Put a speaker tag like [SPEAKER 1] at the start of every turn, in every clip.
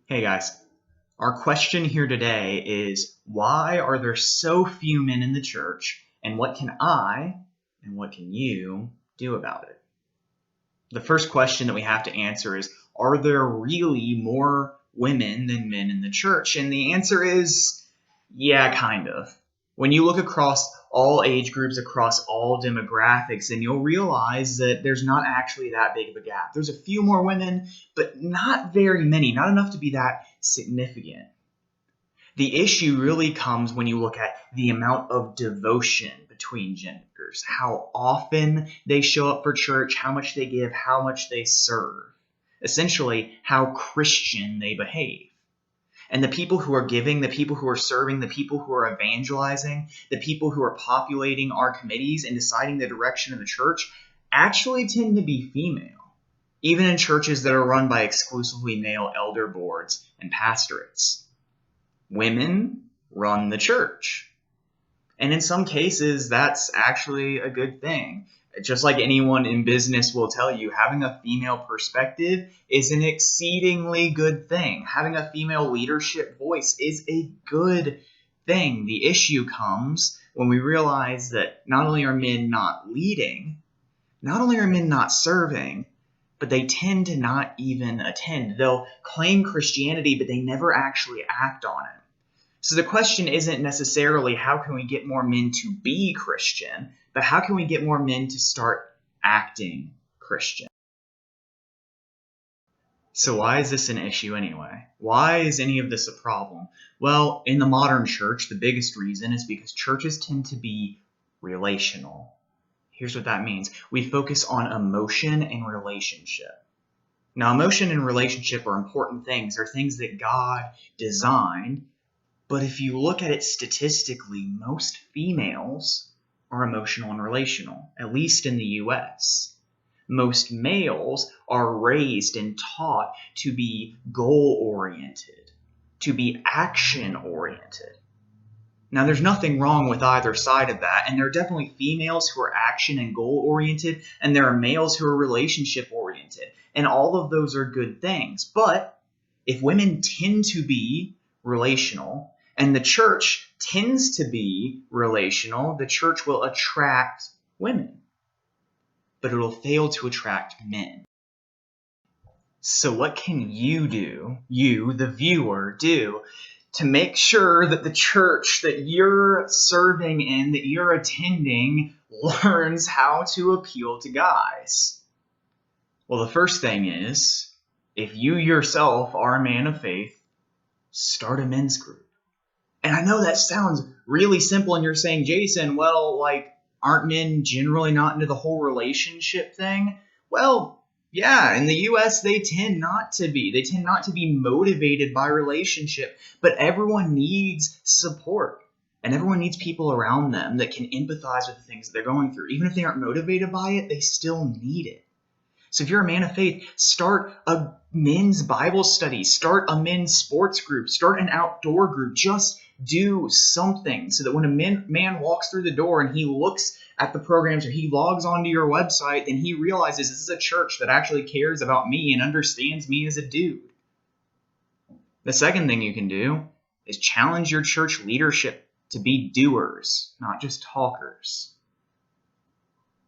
[SPEAKER 1] Hey guys, our question here today is why are there so few men in the church, and what can I and what can you do about it? The first question that we have to answer is, are there really more women than men in the church? And the answer is, yeah, kind of. When you look across all age groups, across all demographics, then you'll realize that there's not actually that big of a gap. There's a few more women, but not very many, not enough to be that significant. The issue really comes when you look at the amount of devotion between genders, how often they show up for church, how much they give, how much they serve, essentially how Christian they behave. And the people who are giving, the people who are serving, the people who are evangelizing, the people who are populating our committees and deciding the direction of the church actually tend to be female, even in churches that are run by exclusively male elder boards and pastorates. Women run the church. And in some cases, that's actually a good thing. Just like anyone in business will tell you, having a female perspective is an exceedingly good thing. Having a female leadership voice is a good thing. The issue comes when we realize that not only are men not leading, not only are men not serving, but they tend to not even attend. They'll claim Christianity, but they never actually act on it. So the question isn't necessarily how can we get more men to be Christian, but how can we get more men to start acting Christian? So why is this an issue anyway? Why is any of this a problem? Well, in the modern church, the biggest reason is because churches tend to be relational. Here's what that means. We focus on emotion and relationship. Now, emotion and relationship are important things. They're things that God designed. But if you look at it statistically, most females are emotional and relational, at least in the US. Most males are raised and taught to be goal-oriented, to be action-oriented. Now, there's nothing wrong with either side of that, and there are definitely females who are action and goal-oriented, and there are males who are relationship-oriented, and all of those are good things. But if women tend to be relational, and the church tends to be relational, the church will attract women, but it will fail to attract men. So what can you do, you, the viewer, do to make sure that the church that you're serving in, that you're attending, learns how to appeal to guys? Well, the first thing is, if you yourself are a man of faith, start a men's group. And I know that sounds really simple, and you're saying, Jason, well, aren't men generally not into the whole relationship thing? Well, yeah, in the US, they tend not to be. They tend not to be motivated by relationship, but everyone needs support, and everyone needs people around them that can empathize with the things that they're going through. Even if they aren't motivated by it, they still need it. So if you're a man of faith, start a men's Bible study, start a men's sports group, start an outdoor group. Just do something so that when a man walks through the door and he looks at the programs or he logs onto your website, then he realizes this is a church that actually cares about me and understands me as a dude. The second thing you can do is challenge your church leadership to be doers, not just talkers.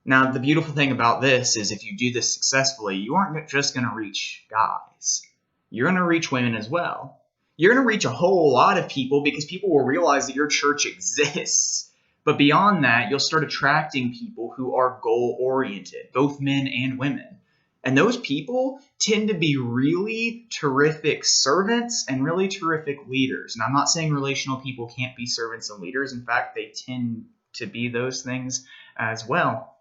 [SPEAKER 1] Now, the beautiful thing about this is if you do this successfully, you aren't just going to reach guys. You're going to reach women as well. You're going to reach a whole lot of people because people will realize that your church exists. But beyond that, you'll start attracting people who are goal-oriented, both men and women. And those people tend to be really terrific servants and really terrific leaders. And I'm not saying relational people can't be servants and leaders. In fact, they tend to be those things as well.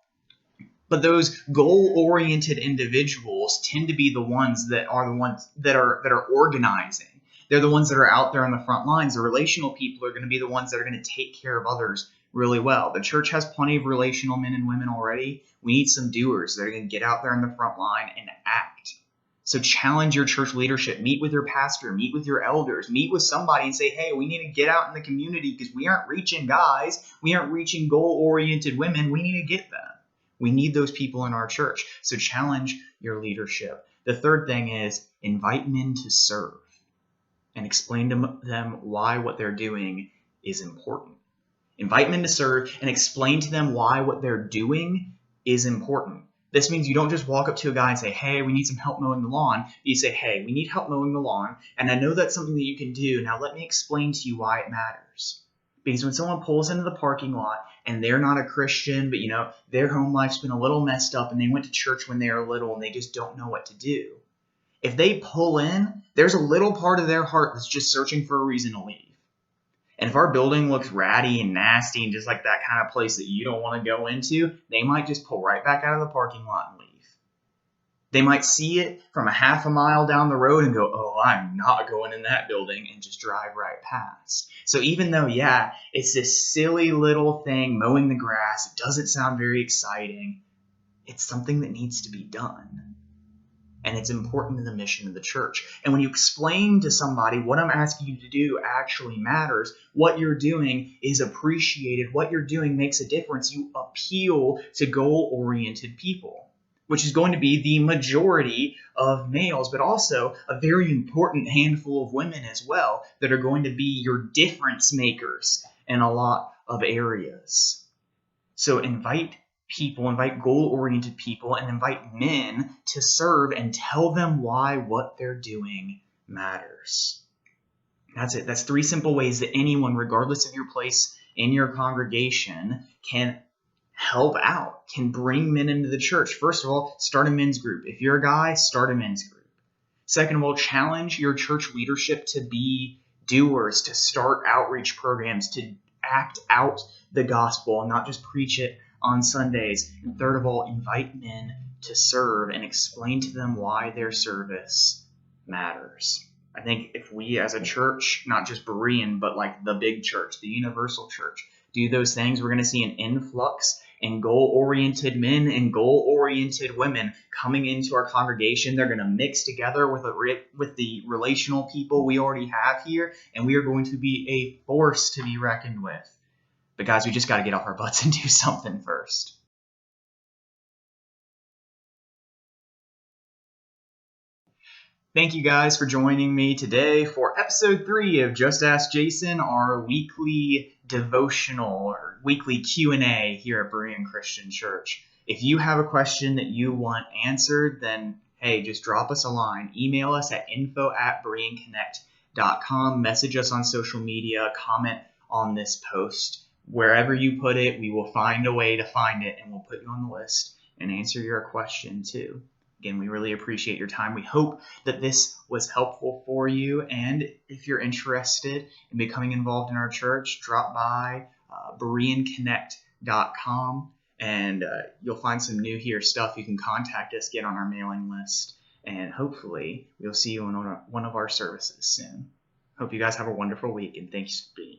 [SPEAKER 1] But those goal-oriented individuals tend to be the ones that are organizing. They're the ones that are out there on the front lines. The relational people are going to be the ones that are going to take care of others really well. The church has plenty of relational men and women already. We need some doers that are going to get out there in the front line and act. So challenge your church leadership. Meet with your pastor. Meet with your elders. Meet with somebody and say, hey, we need to get out in the community because we aren't reaching guys. We aren't reaching goal-oriented women. We need to get them. We need those people in our church. So challenge your leadership. The third thing is invite men to serve. and explain to them why what they're doing is important. Invite men to serve and explain to them why what they're doing is important. This means you don't just walk up to a guy and say, hey, we need some help mowing the lawn. You say, hey, we need help mowing the lawn, and I know that's something that you can do. Now let me explain to you why it matters. Because when someone pulls into the parking lot and they're not a Christian, but their home life's been a little messed up and they went to church when they were little and they just don't know what to do. If they pull in, there's a little part of their heart that's just searching for a reason to leave. And if our building looks ratty and nasty and just like that kind of place that you don't want to go into, they might just pull right back out of the parking lot and leave. They might see it from a half a mile down the road and go, oh, I'm not going in that building, and just drive right past. So even though, it's this silly little thing, mowing the grass, it doesn't sound very exciting, it's something that needs to be done. And it's important to the mission of the church. And when you explain to somebody what I'm asking you to do actually matters, what you're doing is appreciated, what you're doing makes a difference, you appeal to goal-oriented people, which is going to be the majority of males, but also a very important handful of women as well that are going to be your difference makers in a lot of areas. So invite goal-oriented people, and invite men to serve and tell them why what they're doing matters. That's it. That's 3 simple ways that anyone, regardless of your place in your congregation, can help out, can bring men into the church. First of all, start a men's group. If you're a guy, start a men's group. Second of all, challenge your church leadership to be doers, to start outreach programs, to act out the gospel and not just preach it on Sundays. And third of all, invite men to serve and explain to them why their service matters. I think if we as a church, not just Berean, but like the big church, the universal church, do those things, we're going to see an influx in goal-oriented men and goal-oriented women coming into our congregation. They're going to mix together with the relational people we already have here, and we are going to be a force to be reckoned with. But guys, we just got to get off our butts and do something first. Thank you guys for joining me today for episode 3 of Just Ask Jason, our weekly devotional or weekly Q&A here at Berean Christian Church. If you have a question that you want answered, then hey, just drop us a line. Email us at info@bereanconnect.com. Message us on social media. Comment on this post. Wherever you put it, we will find a way to find it, and we'll put you on the list and answer your question too. Again, we really appreciate your time. We hope that this was helpful for you. And if you're interested in becoming involved in our church, drop by bereanconnect.com, and you'll find some new here stuff. You can contact us, get on our mailing list, and hopefully we'll see you in one of our services soon. Hope you guys have a wonderful week, and thanks for being here.